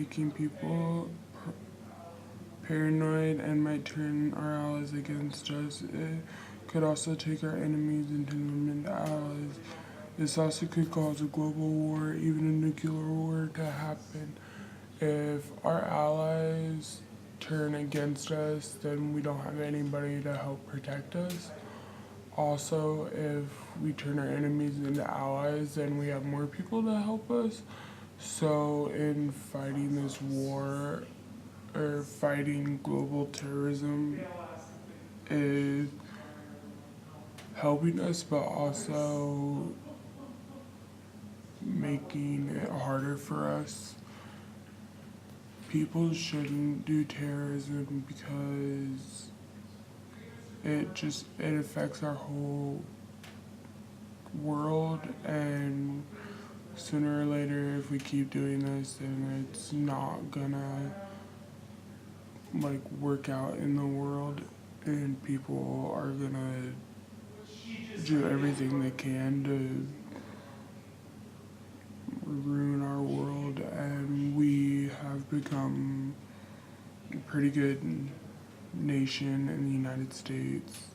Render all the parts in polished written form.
making people paranoid and might turn our allies against us. It could also take our enemies and turn them into allies. This also could cause a global war, even a nuclear war, to happen. If our allies turn against us, then we don't have anybody to help protect us. Also, if we turn our enemies into allies, then we have more people to help us. So, in fighting this war, or fighting global terrorism, is helping us, but also making it harder for us. People shouldn't do terrorism because it affects our whole world, and sooner or later, if we keep doing this, then it's not gonna work out in the world, and people are gonna do everything they can to ruin our world, and we have become a pretty good nation in the United States,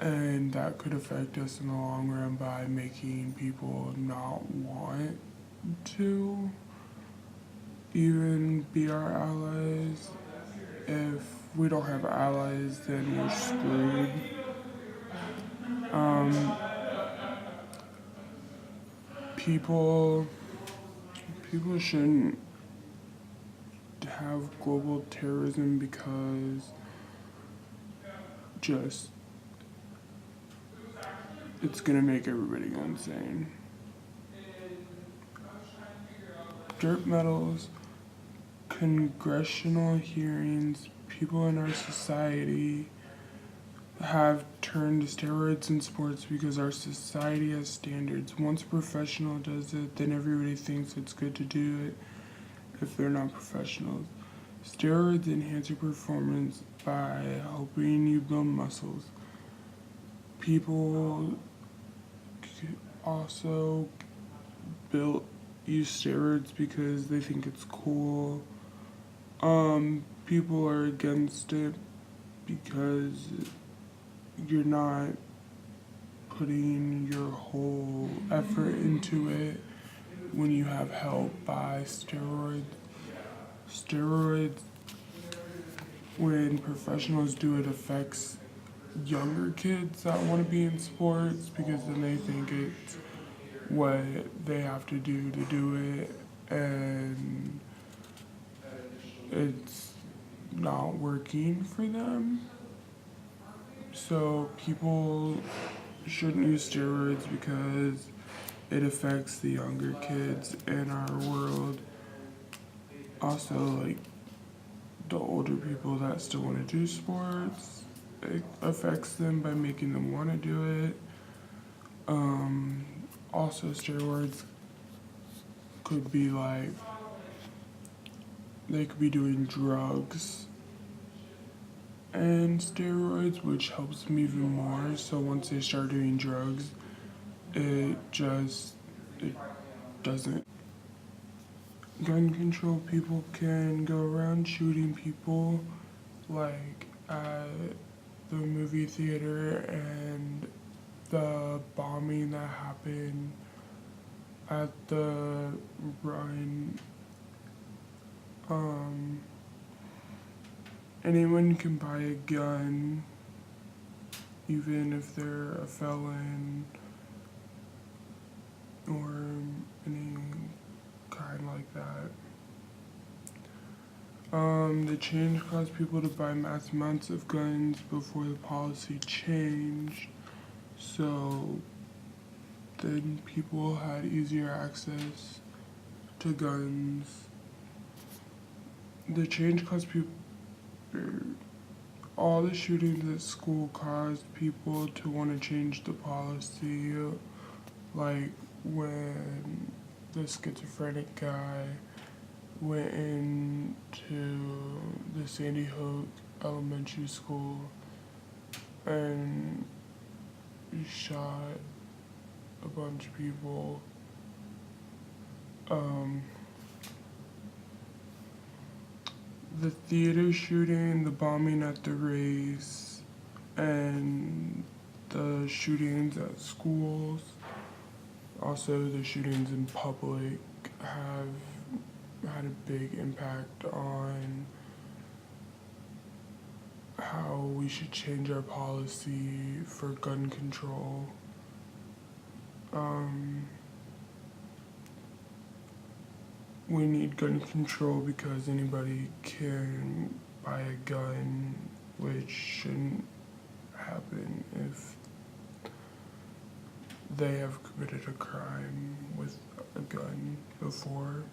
and that could affect us in the long run by making people not want to even be our allies. If we don't have allies, then we're screwed. People shouldn't have global terrorism because just it's gonna make everybody go insane. Dirt medals, congressional hearings, people in our society have turned to steroids in sports because our society has standards. Once a professional does it, then everybody thinks it's good to do it if they're not professionals. Steroids enhance your performance by helping you build muscles. People also use steroids because they think it's cool. People are against it because you're not putting your whole effort into it when you have help by steroids. Steroids, when professionals do it, affects younger kids that want to be in sports because then they think it's what they have to do it, and it's not working for them. So people shouldn't use steroids because it affects the younger kids in our world. Also, the older people that still want to do sports, it affects them by making them want to do it. Also, steroids could be they could be doing drugs and steroids, which helps them even more. So once they start doing drugs, it doesn't. Gun control, people can go around shooting people at the movie theater, and the bombing that happened at the Rhine. Anyone can buy a gun, even if they're a felon or any kind like that. The change caused people to buy mass amounts of guns before the policy changed, so then people had easier access to guns. The change caused people, all the shootings at school caused people to want to change the policy, like when the schizophrenic guy went into the Sandy Hook Elementary School and shot a bunch of people. the theater shooting, the bombing at the race, and the shootings at schools, also the shootings in public, have had a big impact on how we should change our policy for gun control. We need gun control because anybody can buy a gun, which shouldn't happen if they have committed a crime with a gun before.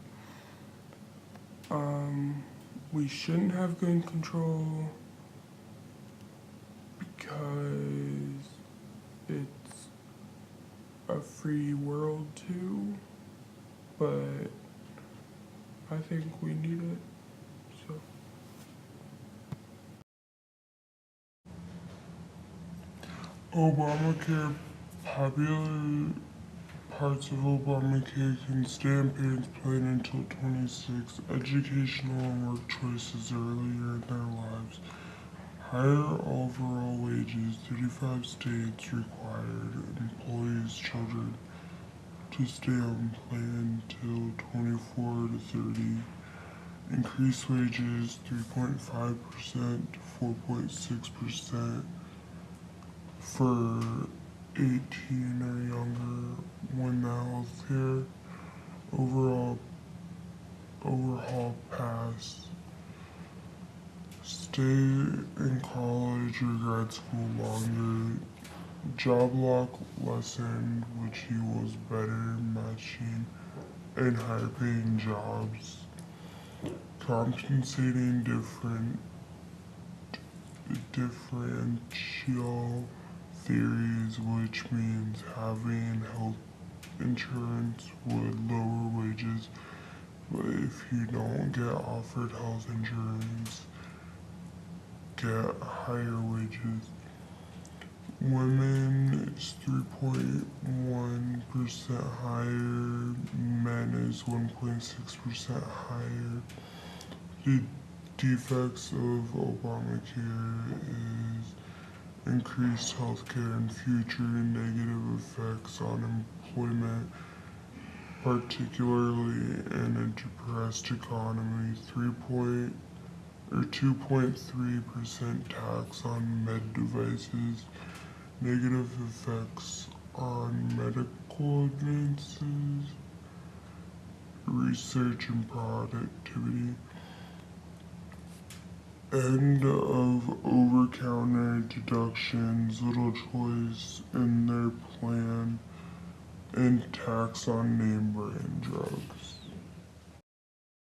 We shouldn't have gun control because it's a free world too, but I think we need it, so. Obamacare. Popular parts of Obamacare can stay in parents' plan until 26. Educational and work choices earlier in their lives. Higher overall wages. 35 states required employees' children to stay on plan till 24 to 30. Increased wages 3.5% to 4.6% for 18 or younger when the healthcare overhaul passed. Stay in college or grad school longer. Job lock lessened, which equals better matching and higher paying jobs. Compensating differential theories, which means having health insurance would lower wages, but if you don't get offered health insurance, get higher wages. Women is 3.1% higher, men is 1.6% higher. The defects of Obamacare is increased healthcare and future negative effects on employment, particularly in a depressed economy. 2.3% tax on med devices, negative effects on medical advances, research and productivity. End of over-counter deductions, little choice in their plan, and tax on name brand drugs.